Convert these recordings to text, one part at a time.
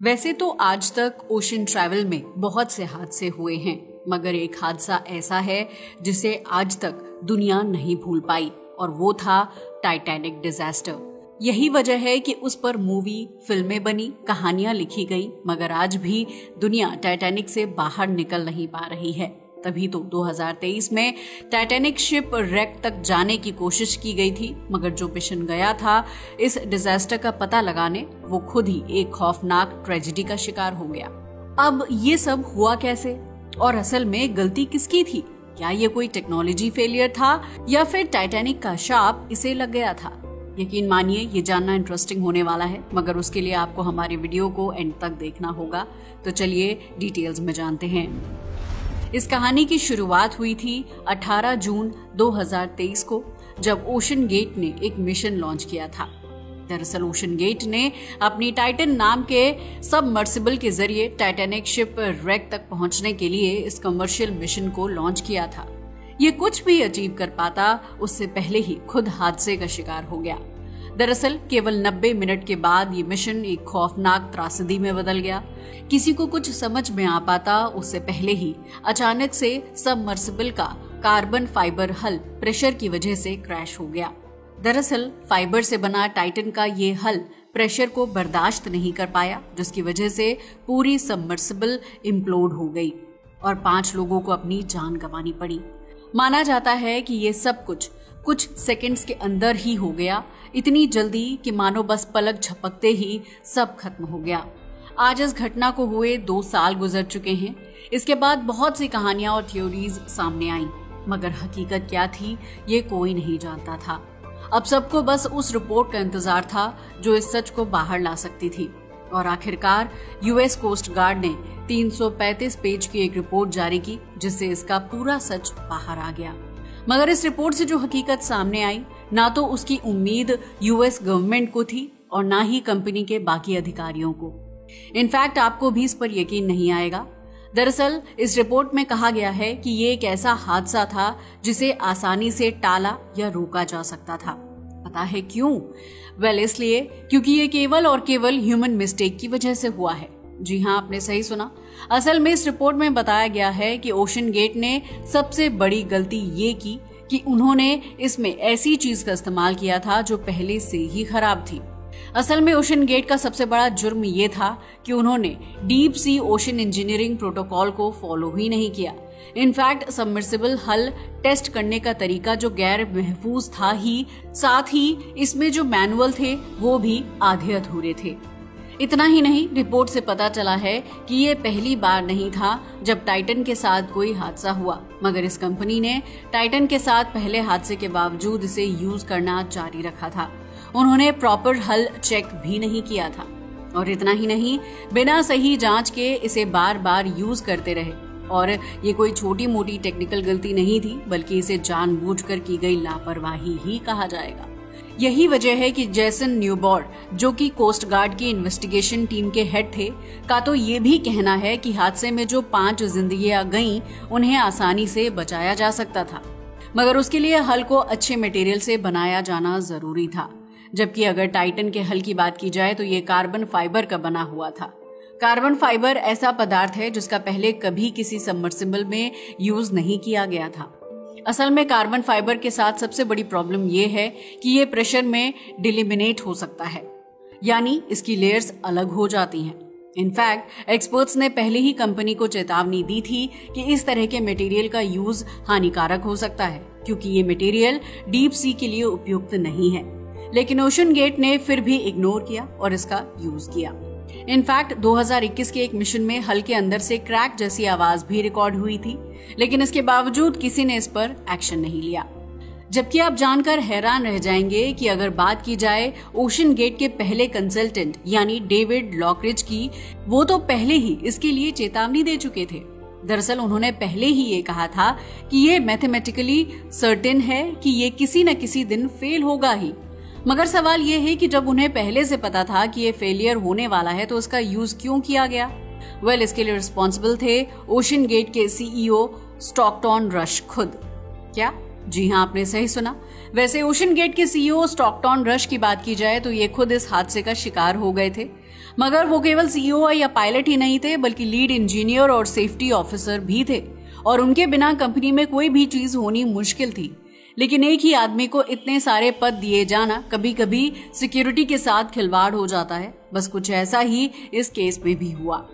वैसे तो आज तक ओशन ट्रैवल में बहुत से हादसे हुए हैं, मगर एक हादसा ऐसा है जिसे आज तक दुनिया नहीं भूल पाई, और वो था टाइटैनिक डिजास्टर। यही वजह है कि उस पर मूवी, फिल्में बनी, कहानियां लिखी गई, मगर आज भी दुनिया टाइटैनिक से बाहर निकल नहीं पा रही है। तभी तो 2023 में टाइटैनिक शिप रेक तक जाने की कोशिश की गई थी, मगर जो मिशन गया था इस डिजास्टर का पता लगाने, वो खुद ही एक खौफनाक ट्रेजेडी का शिकार हो गया। अब ये सब हुआ कैसे, और असल में गलती किसकी थी? क्या ये कोई टेक्नोलॉजी फेलियर था या फिर टाइटैनिक का शाप इसे लग गया था? यकीन मानिए ये जानना इंटरेस्टिंग होने वाला है, मगर उसके लिए आपको हमारे वीडियो को एंड तक देखना होगा। तो चलिए डिटेल्स में जानते हैं। इस कहानी की शुरुआत हुई थी 18 जून 2023 को, जब ओशन गेट ने एक मिशन लॉन्च किया था। दरअसल ओशन गेट ने अपनी टाइटन नाम के सबमर्सिबल के जरिए टाइटैनिक शिप रेक तक पहुंचने के लिए इस कमर्शियल मिशन को लॉन्च किया था। ये कुछ भी अचीव कर पाता उससे पहले ही खुद हादसे का शिकार हो गया। दरअसल केवल 90 मिनट के बाद ये मिशन एक खौफनाक त्रासदी में बदल गया। किसी को कुछ समझ में आ पाता उससे पहले ही अचानक से सबमर्सिबल का कार्बन फाइबर हल प्रेशर की वजह से क्रैश हो गया। दरअसल फाइबर से बना टाइटन का ये हल प्रेशर को बर्दाश्त नहीं कर पाया, जिसकी वजह से पूरी सबमर्सिबल इम्प्लोड हो गई और 5 लोगों को अपनी जान गंवानी पड़ी। माना जाता है कि ये सब कुछ सेकंड्स के अंदर ही हो गया, इतनी जल्दी कि मानो बस पलक झपकते ही सब खत्म हो गया। आज इस घटना को हुए 2 साल गुजर चुके हैं। इसके बाद बहुत सी कहानियां और थ्योरीज सामने आई, मगर हकीकत क्या थी ये कोई नहीं जानता था। अब सबको बस उस रिपोर्ट का इंतजार था जो इस सच को बाहर ला सकती थी, और आखिरकार यूएस कोस्ट गार्ड ने 335 पेज की एक रिपोर्ट जारी की, जिससे इसका पूरा सच बाहर आ गया। मगर इस रिपोर्ट से जो हकीकत सामने आई, ना तो उसकी उम्मीद यूएस गवर्नमेंट को थी और ना ही कंपनी के बाकी अधिकारियों को। इनफैक्ट आपको भी इस पर यकीन नहीं आएगा। दरअसल इस रिपोर्ट में कहा गया है कि ये एक ऐसा हादसा था जिसे आसानी से टाला या रोका जा सकता था। पता है क्यों? इसलिए क्योंकि ये केवल और केवल ह्यूमन मिस्टेक की वजह से हुआ है। जी हाँ, आपने सही सुना। असल में इस रिपोर्ट में बताया गया है कि ओशन गेट ने सबसे बड़ी गलती ये की कि उन्होंने इसमें ऐसी चीज का इस्तेमाल किया था जो पहले से ही खराब थी। असल में ओशन गेट का सबसे बड़ा जुर्म ये था कि उन्होंने deep sea ocean engineering protocol को फॉलो ही नहीं किया। इनफैक्ट सबमर्सिबल हल टेस्ट करने का तरीका जो गैर महफूज था ही, साथ ही इसमें जो मैनुअल थे वो भी आधे अधूरे थे। इतना ही नहीं, रिपोर्ट से पता चला है कि ये पहली बार नहीं था जब टाइटन के साथ कोई हादसा हुआ, मगर इस कंपनी ने टाइटन के साथ पहले हादसे के बावजूद इसे यूज करना जारी रखा था। उन्होंने प्रॉपर हल चेक भी नहीं किया था, और इतना ही नहीं, बिना सही जांच के इसे बार बार यूज करते रहे। और ये कोई छोटी मोटी टेक्निकल गलती नहीं थी, बल्कि इसे जानबूझकर की गई लापरवाही ही कहा जाएगा। यही वजह है कि जैसन न्यूबॉर्ड, जो कि कोस्ट गार्ड की इन्वेस्टिगेशन टीम के हेड थे, का तो ये भी कहना है कि हादसे में जो 5 जिंदगियां गईं, उन्हें आसानी से बचाया जा सकता था, मगर उसके लिए हल को अच्छे मटेरियल से बनाया जाना जरूरी था। जबकि अगर टाइटन के हल की बात की जाए तो ये कार्बन फाइबर का बना हुआ था। कार्बन फाइबर ऐसा पदार्थ है जिसका पहले कभी किसी सबमर्सिबल में यूज नहीं किया गया था। असल में कार्बन फाइबर के साथ सबसे बड़ी प्रॉब्लम ये है कि ये प्रेशर में डिलिमिनेट हो सकता है, यानी इसकी लेयर्स अलग हो जाती हैं। इनफैक्ट एक्सपर्ट्स ने पहले ही कंपनी को चेतावनी दी थी कि इस तरह के मटेरियल का यूज हानिकारक हो सकता है, क्योंकि ये मटेरियल डीप सी के लिए उपयुक्त नहीं है। लेकिन ओशन गेट ने फिर भी इग्नोर किया और इसका यूज किया। इनफैक्ट 2021 के एक मिशन में हल के अंदर से क्रैक जैसी आवाज भी रिकॉर्ड हुई थी, लेकिन इसके बावजूद किसी ने इस पर एक्शन नहीं लिया। जबकि आप जानकर हैरान रह जाएंगे कि अगर बात की जाए ओशन गेट के पहले कंसल्टेंट यानी डेविड लॉकरिज की, वो तो पहले ही इसके लिए चेतावनी दे चुके थे। दरअसल उन्होंने पहले ही ये कहा था कि ये मैथमेटिकली सर्टेन है कि ये किसी न किसी दिन फेल होगा ही। मगर सवाल ये है कि जब उन्हें पहले से पता था कि ये फेलियर होने वाला है, तो उसका यूज क्यों किया गया? इसके लिए रिस्पॉन्सिबल थे ओशन गेट के सीईओ स्टॉकटन रश खुद। क्या? जी हाँ, आपने सही सुना। वैसे ओशन गेट के सीईओ स्टॉकटन रश की बात की जाए तो ये खुद इस हादसे का शिकार हो गए थे। मगर वो केवल सीईओ या पायलट ही नहीं थे, बल्कि लीड इंजीनियर और सेफ्टी ऑफिसर भी थे, और उनके बिना कंपनी में कोई भी चीज होनी मुश्किल थी। लेकिन एक ही आदमी को इतने सारे पद दिए जाना कभी कभी सिक्योरिटी के साथ खिलवाड़ हो जाता है। बस कुछ ऐसा ही इस केस में भी हुआ।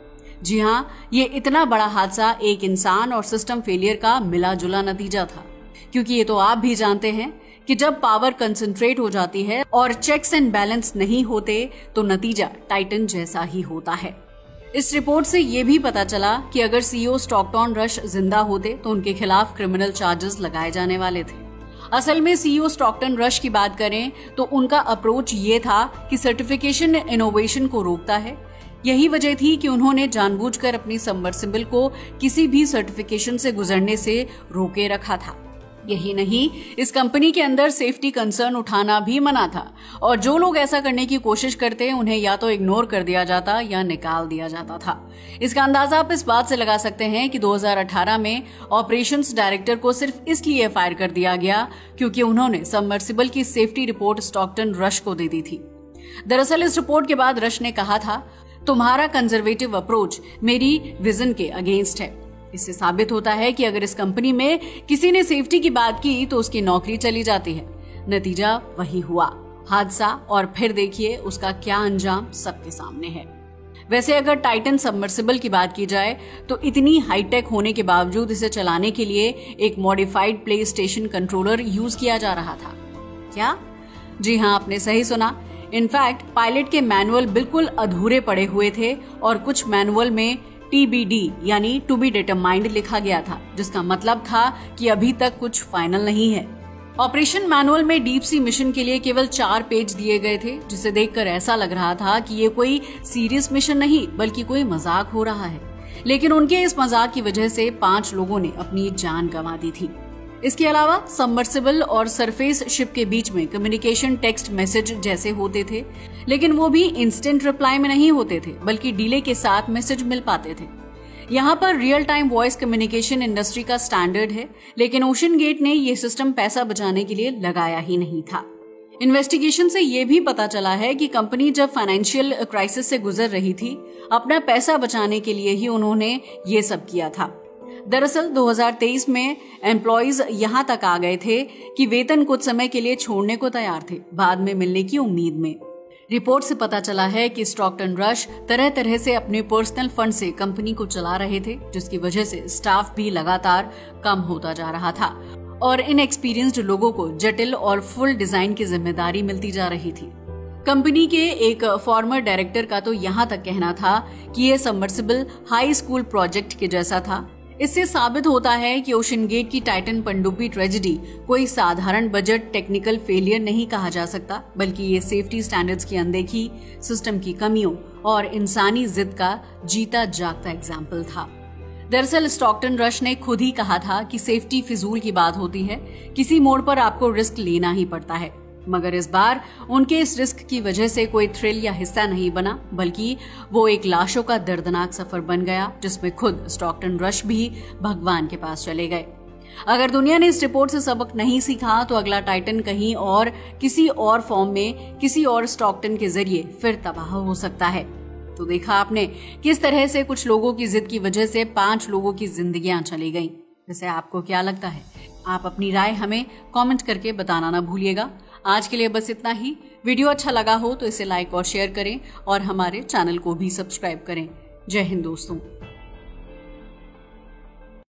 जी हाँ, ये इतना बड़ा हादसा एक इंसान और सिस्टम फेलियर का मिला जुला नतीजा था, क्योंकि ये तो आप भी जानते हैं कि जब पावर कंसंट्रेट हो जाती है और चेक्स एंड बैलेंस नहीं होते तो नतीजा टाइटन जैसा ही होता है। इस रिपोर्ट से ये भी पता चला कि अगर सीईओ स्टॉकटन रश जिंदा होते तो उनके खिलाफ क्रिमिनल चार्जेस लगाए जाने वाले थे। असल में सीईओ स्टॉकटन रश की बात करें तो उनका अप्रोच ये था कि सर्टिफिकेशन इनोवेशन को रोकता है। यही वजह थी कि उन्होंने जानबूझकर अपनी सबमर्सिबल को किसी भी सर्टिफिकेशन से गुजरने से रोके रखा था। यही नहीं, इस कंपनी के अंदर सेफ्टी कंसर्न उठाना भी मना था, और जो लोग ऐसा करने की कोशिश करते उन्हें या तो इग्नोर कर दिया जाता या निकाल दिया जाता था। इसका अंदाजा आप इस बात से लगा सकते हैं कि 2018 में ऑपरेशंस डायरेक्टर को सिर्फ इसलिए फायर कर दिया गया क्योंकि उन्होंने सबमर्सिबल की सेफ्टी रिपोर्ट स्टॉकटन रश को दे दी थी। दरअसल इस रिपोर्ट के बाद रश ने कहा था, तुम्हारा कंजर्वेटिव अप्रोच मेरी विजन के अगेंस्ट है। इससे साबित होता है कि अगर इस कंपनी में किसी ने सेफ्टी की बात की तो उसकी नौकरी चली जाती है। नतीजा वही हुआ, हादसा, और फिर देखिए उसका क्या अंजाम सबके सामने है। वैसे अगर टाइटन सबमर्सिबल की बात की जाए तो इतनी हाईटेक होने के बावजूद इसे चलाने के लिए एक modified play station controller use किया जा रहा था। क्या? जी हाँ, आपने सही सुना। इनफैक्ट पायलट के मैनुअल बिल्कुल अधूरे पड़े हुए थे और कुछ मैनुअल में TBD यानी टू बी डिटरमाइंड लिखा गया था, जिसका मतलब था कि अभी तक कुछ फाइनल नहीं है। ऑपरेशन मैनुअल में डीप सी मिशन के लिए केवल 4 पेज दिए गए थे, जिसे देखकर ऐसा लग रहा था कि ये कोई सीरियस मिशन नहीं बल्कि कोई मजाक हो रहा है। लेकिन उनके इस मजाक की वजह से 5 लोगों ने अपनी जान गंवा दी थी। इसके अलावा सबमर्सिबल और सरफेस शिप के बीच में कम्युनिकेशन टेक्स्ट मैसेज जैसे होते थे, लेकिन वो भी इंस्टेंट रिप्लाई में नहीं होते थे बल्कि डिले के साथ मैसेज मिल पाते थे। यहाँ पर real time voice communication industry का स्टैंडर्ड है, लेकिन ओशन गेट ने ये सिस्टम पैसा बचाने के लिए लगाया ही नहीं था। इन्वेस्टिगेशन से ये भी पता चला है कि कंपनी जब फाइनेंशियल क्राइसिस से गुजर रही थी, अपना पैसा बचाने के लिए ही उन्होंने ये सब किया था। दरअसल 2023 में एम्प्लॉइज यहां तक आ गए थे कि वेतन कुछ समय के लिए छोड़ने को तैयार थे, बाद में मिलने की उम्मीद में। रिपोर्ट से पता चला है कि स्टॉकटन रश तरह तरह से अपने पर्सनल फंड से कंपनी को चला रहे थे, जिसकी वजह से स्टाफ भी लगातार कम होता जा रहा था और इनएक्सपीरियंस्ड लोगों को जटिल और फुल डिजाइन की जिम्मेदारी मिलती जा रही थी। कंपनी के एक फॉर्मर डायरेक्टर का तो यहाँ तक कहना था कि यह सबमर्सिबल हाई स्कूल प्रोजेक्ट के जैसा था। इससे साबित होता है कि ओशन गेट की टाइटन पनडुब्बी ट्रेजेडी कोई साधारण बजट टेक्निकल फेलियर नहीं कहा जा सकता, बल्कि ये सेफ्टी स्टैंडर्ड्स की अनदेखी, सिस्टम की कमियों और इंसानी जिद का जीता जागता एग्जाम्पल था। दरअसल स्टॉकटन रश ने खुद ही कहा था कि सेफ्टी फिजूल की बात होती है, किसी मोड़ पर आपको रिस्क लेना ही पड़ता है। मगर इस बार उनके इस रिस्क की वजह से कोई थ्रिल या हिस्सा नहीं बना, बल्कि वो एक लाशों का दर्दनाक सफर बन गया, जिसमें खुद स्टॉकटन रश भी भगवान के पास चले गए। अगर दुनिया ने इस रिपोर्ट से सबक नहीं सीखा तो अगला टाइटन कहीं और, किसी और फॉर्म में, किसी और स्टॉकटन के जरिए फिर तबाह हो सकता है। तो देखा आपने किस तरह से कुछ लोगों की जिद की वजह से 5 लोगों की जिंदगियां चली गईं। वैसे आपको क्या लगता है? आप अपनी राय हमें कमेंट करके बताना ना भूलिएगा। आज के लिए बस इतना ही। वीडियो अच्छा लगा हो तो इसे लाइक और शेयर करें और हमारे चैनल को भी सब्सक्राइब करें। जय हिंद दोस्तों।